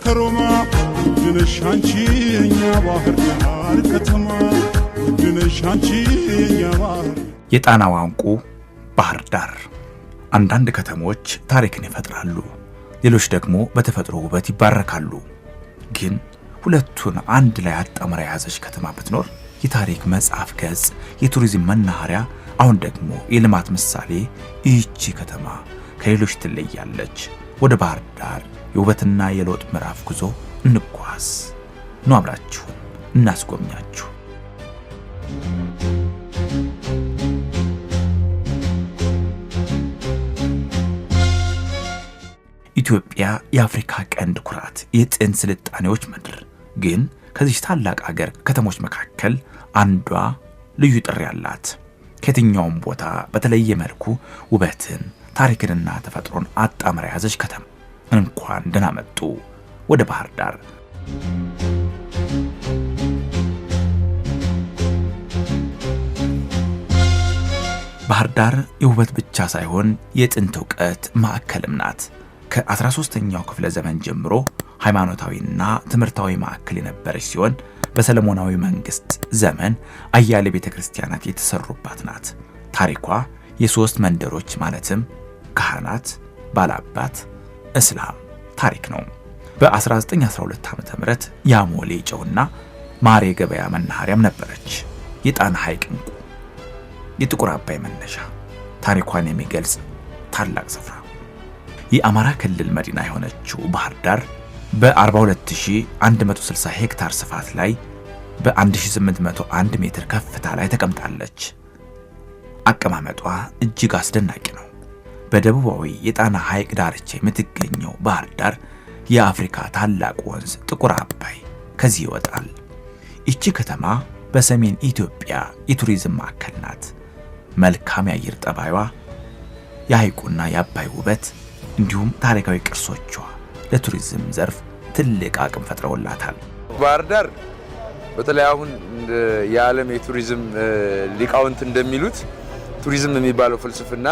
ከሮማ ውድነሽ አንቺ የኛ ባህር ዳር ከተማ ውድነሽ አንቺ የኛ ባህር የጣና ዋንቁ ባህር ዳር አንዳንድ ከተሞች ታሪክን ይፈጥራሉ ሌሎች ደግሞ በተፈጥሮ ውበት ይባረካሉ ግን ሁለቱን አንድ ላይ አጣምራ ያዘች ከተማ ብትኖር የታሪክ መጽሐፍ ገጽ የቱሪዝም መናኸሪያ አሁን ደግሞ የልማት ምሳሌ ይህቺ ከተማ ከሌሎች ትለያለች ወደ ባህር ዳር የውበትና የለውጥ ምዕራፍ ጉዞ እንጓዝ ነው አብራችሁ እናስጎብኛችሁ ኢትዮጵያ የአፍሪካ ቀንድ ኩራት የጥንት ስልጣኔዎች ምድር ግን ከዚህ ታላቅ ሀገር ከተሞች መካከል አንዷ ልዩ ጥሪ ያላት ከየትኛውም ቦታ በተለየ መልኩ ውበትን ታሪክንና ተፈጥሮን አጣምራ ያዘች ከተማ እንኳን ደህና መጡ ወደ ባህር ዳር ባህር ዳር የውበት ብቻ ሳይሆን የጥንት ዕውቀት ማዕከልም ናት ከ13ኛው ክፍለ ዘመን ጀምሮ ሃይማኖታዊና ትምህርታዊ ማዕከል የነበረች ሲሆን በሰለሞናዊ መንግስት ዘመን አያሌ ቤተክርስቲያናት የተሰሩባት ናት ታሪኳ የሶስት መንደሮች ማለትም ካህናት ባላባት እስላም ታሪክ ነው በ1912 ዓ.ም ያሞሌ ጨውና ማሬ ገበያ መናኸሪያም ነበረች የጣና ሐይቅ እንቁ የጥቁር አባይ መነሻ ታሪኳን የሚገልጽ ታላቅ ስፍራ የአማራ ክልል መዲና የሆነችው ባህር ዳር በ42160 ሄክታር ስፋት ላይ በ1801 ሜትር ከፍታ ላይ ተቀምጣለች አቀማመጧ እጅግ አስደናቂ ነው በደቡባዊ የጣና ሐይቅ ዳርቻ የምትገኘው ባህር ዳር የአፍሪካ ታላቅ ወንዝ ጥቁር አባይ ከዚህ ይወጣል እቺ ከተማ በሰሜን ኢትዮጵያ የቱሪዝም ማዕከል ናት መልካም የአየር ጠባይዋ የሐይቁና የአባይ ውበት እንዲሁም ታሪካዊ ቅርሶቿ ለቱሪዝም ዘርፍ ትልቅ አቅም ፈጥረውላታል ባህር ዳር በተለይ አሁን የዓለም የቱሪዝም ሊቃውንት እንደሚሉት ቱሪዝም የሚባለው ፍልስፍና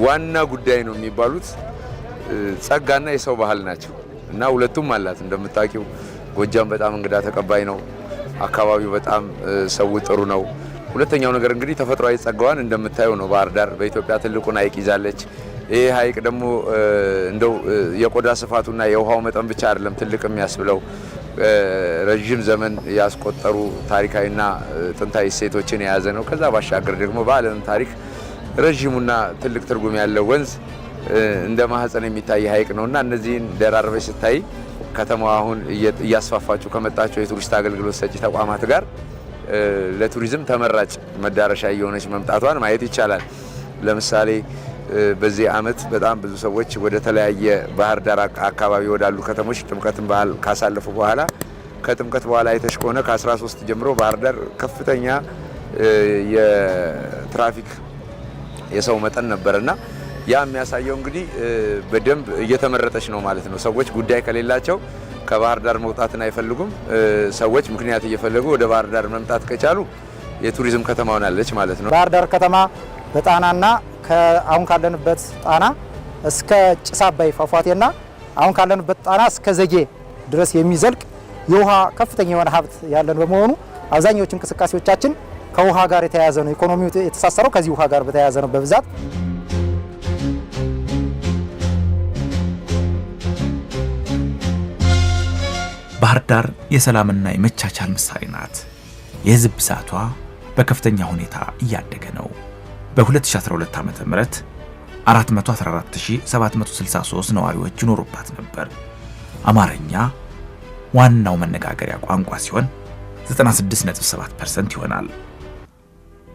ዋና ጉዳይ ነው የሚባሉት ጸጋና የሰው ባህል ናቸው እና ሁለቱም አላት እንደምታውቂው ጎጃም በጣም እንግዳ ተቀባይ ነው አካባቢው በጣም ሰው ጥሩ ነው ሁለተኛው ነገር እንግዲህ ተፈጥሯዊ ጸጋዋን እንደምታዩ ነው ባህር ዳር በኢትዮጵያ ትልቁን ሐይቅ ይዛለች ይሄ ሐይቅ ደግሞ እንደው የቆዳ ስፋቱና የውሃው መጠን ብቻ አይደለም ትልቅ የሚያስብለው ረጅም ዘመን ያስቆጠሩ ታሪካዊና ጥንታዊ ሴቶችን የያዘ ነው ከዛ ባሻገር ደግሞ በዓለም ታሪክ ረጅሙና ትልቅ ትርጉም ያለው ወንዝ እንደ ማህፀን የሚታይ ሐይቅ ነውና እነዚህን ደራርበሽ ስታይ ከተማው አሁን እያስፋፋችሁ ከመጣቸው የቱሪስት አገልግሎት ሰጪ ተቋማት ጋር ለቱሪዝም ተመራጭ መዳረሻ እየሆነች መምጣቷን ማየት ይቻላል ለምሳሌ በዚህ አመት በጣም ብዙ ሰዎች ወደ ተለያየ ባህር ዳር አካባቢ ወዳሉ ከተሞች ጥምቀትን በዓል ካሳለፉ በኋላ ከጥምቀት በኋላ አይተሽ ከሆነ ከ13 ጀምሮ ባህር ዳር ከፍተኛ የትራፊክ የሰው መጠን ነበርና ያ የሚያሳየው እንግዲህ በደንብ እየተመረጠች ነው ማለት ነው ሰዎች ጉዳይ ከሌላቸው ከባህር ዳር መውጣትን አይፈልጉም ሰዎች ምክንያት እየፈለጉ ወደ ባህር ዳር መምጣት ከቻሉ የቱሪዝም ከተማ ሆናለች ማለት ነው ባህር ዳር ከተማ በጣናና አሁን ካለንበት ጣና እስከ ጭስ አባይ ፏፏቴና አሁን ካለንበት ጣና እስከ ዘጌ ድረስ የሚዘልቅ የውሃ ከፍተኛ የሆነ ሀብት ያለን በመሆኑ አብዛኞቹ እንቅስቃሴዎቻችን ከውሃ ጋር የተያያዘ ነው ኢኮኖሚው የተሳሰረው ከዚህ ውሃ ጋር በተያያዘ ነው በብዛት ባህር ዳር የሰላምና የመቻቻል ምሳሌ ናት የህዝብ ብዛቷ በከፍተኛ ሁኔታ እያደገ ነው በ2012 ዓ.ም 414763 ነዋሪዎች ይኖሩባት ነበር አማርኛ ዋናው መነጋገሪያ ቋንቋ ሲሆን 96.7% ይሆናል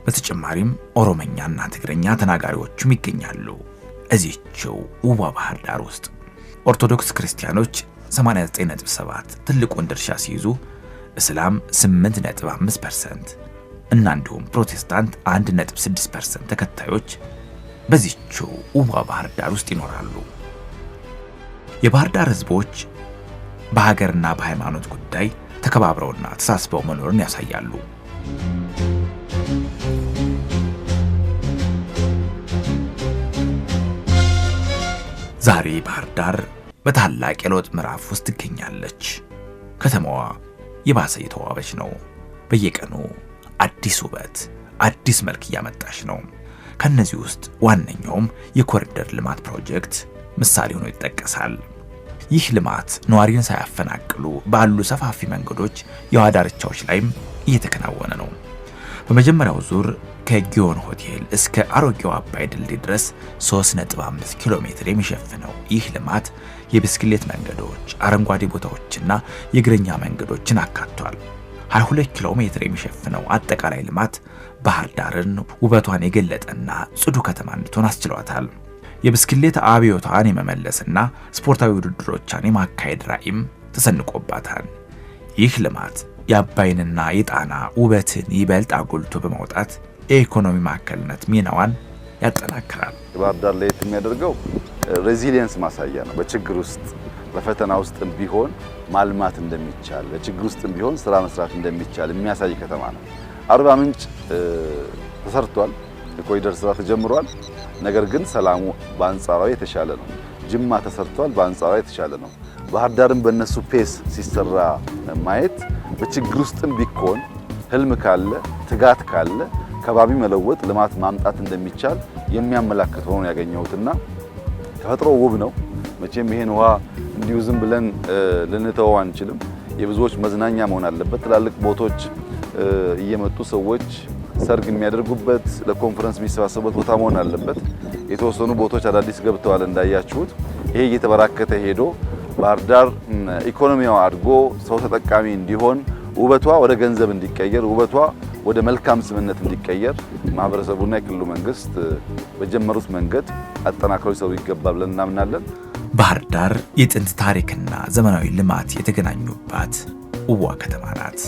በተጨማሪም ኦሮሞኛና ትግርኛ ተናጋሪዎችም ይገኛሉ እዚህው ውቧ ባህር ዳር ውስጥ ኦርቶዶክስ ክርስቲያኖች 89.7 ትልቁን ድርሻ ሲይዙ እስላም 8.5% እና እንዲሁም ፕሮቴስታንት 1.6% ተከታዮች በዚህው ውቧ ባህር ዳር ውስጥ ይኖራሉ የባህር ዳር ህዝቦች በሀገርና በሃይማኖት ጉዳይ ተከባብረውና ተሳስበው መኖርን ያሳያሉ ዛሬ ባህር ዳር በታላቅ የለውጥ ምዕራፍ ውስጥ ትገኛለች። ከተማዋ የባሰ የተዋበች ነው። በየቀኑ አዲስ ውበት፣ አዲስ መልክ እያመጣች ነው። ከነዚህ ውስጥ ዋነኛውም የኮሪደር ልማት ፕሮጀክት ምሳሌ ሆኖ ይጠቀሳል። ይህ ልማት ነዋሪን ሳያፈናቅሉ ባሉ ሰፋፊ መንገዶች የውሃ ዳርቻዎች ላይም እየተከናወነ ነው። በመጀመሪያው ዙር ከጊዮን ሆቴል እስከ አሮጌው አባይ ድልድይ ድረስ 3.5 ኪሎ ሜትር የሚሸፍነው ይህ ልማት የብስክሌት መንገዶች፣ አረንጓዴ ቦታዎችና የእግረኛ መንገዶችን አካቷል። 22 ኪሎ ሜትር የሚሸፍነው አጠቃላይ ልማት ባህር ዳርን ውበቷን የገለጠና ጽዱ ከተማ እንድትሆን አስችሏታል። የብስክሌት አብዮቷን የመመለስና ስፖርታዊ ውድድሮቿን የማካሄድ ራዕይም ተሰንቆባታል። ይህ ልማት የአባይንና የጣና ውበትን ይበልጥ አጉልቶ በማውጣት የኢኮኖሚ ማዕከልነት ሚናዋን ያጠናክራል። ባህር ዳር ለየት የሚያደርገው ሬዚሊየንስ ማሳያ ነው። በችግር ውስጥ በፈተና ውስጥ ቢሆን ማልማት እንደሚቻል፣ በችግር ውስጥ ቢሆን ስራ መስራት እንደሚቻል የሚያሳይ ከተማ ነው። አርባ ምንጭ ተሰርቷል፣ የኮሪደር ስራ ተጀምሯል። ነገር ግን ሰላሙ በአንጻራዊ የተሻለ ነው። ጅማ ተሰርቷል፣ በአንጻራዊ የተሻለ ነው። ባህር ዳርም በእነሱ ፔስ ሲሰራ ማየት በችግር ውስጥም ቢሆን ህልም ካለ ትጋት ካለ ከባቢ መለወጥ ልማት ማምጣት እንደሚቻል የሚያመላክት ሆኖ ያገኘሁትና ተፈጥሮ ውብ ነው። መቼም ይሄን ውሃ እንዲሁ ዝም ብለን ልንተወው አንችልም። የብዙዎች መዝናኛ መሆን አለበት። ትላልቅ ቦታዎች እየመጡ ሰዎች ሰርግ የሚያደርጉበት ለኮንፈረንስ የሚሰባሰቡበት ቦታ መሆን አለበት። የተወሰኑ ቦታዎች አዳዲስ ገብተዋል እንዳያችሁት። ይሄ እየተበራከተ ሄዶ ባህር ዳር ኢኮኖሚዋ አድጎ ሰው ተጠቃሚ እንዲሆን ውበቷ ወደ ገንዘብ እንዲቀየር ውበቷ ወደ መልካም ስምነት እንዲቀየር ማህበረሰቡና የክልሉ መንግስት በጀመሩት መንገድ አጠናክረው ሊሰሩ ይገባል ብለን እናምናለን። ባህር ዳር የጥንት ታሪክና ዘመናዊ ልማት የተገናኙባት ውቧ ከተማ ናት።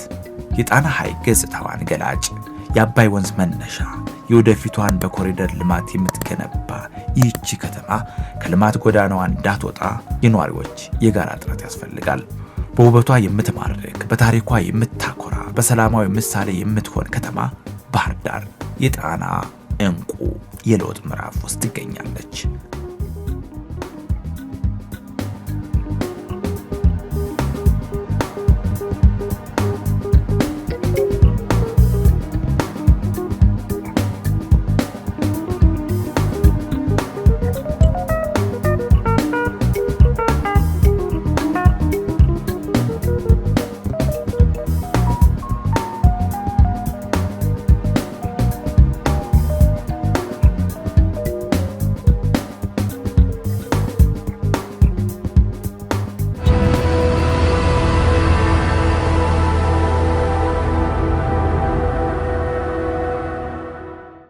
የጣና ሐይቅ ገጽታዋን ገላጭ፣ የአባይ ወንዝ መነሻ፣ የወደፊቷን በኮሪደር ልማት የምትገነባ ይህቺ ከተማ ከልማት ጎዳናዋ እንዳትወጣ የነዋሪዎች የጋራ ጥረት ያስፈልጋል። በውበቷ የምትማርክ፣ በታሪኳ የምታኮራ፣ በሰላማዊ ምሳሌ የምትሆን ከተማ ባህር ዳር የጣና እንቁ የለውጥ ምዕራፍ ውስጥ ትገኛለች።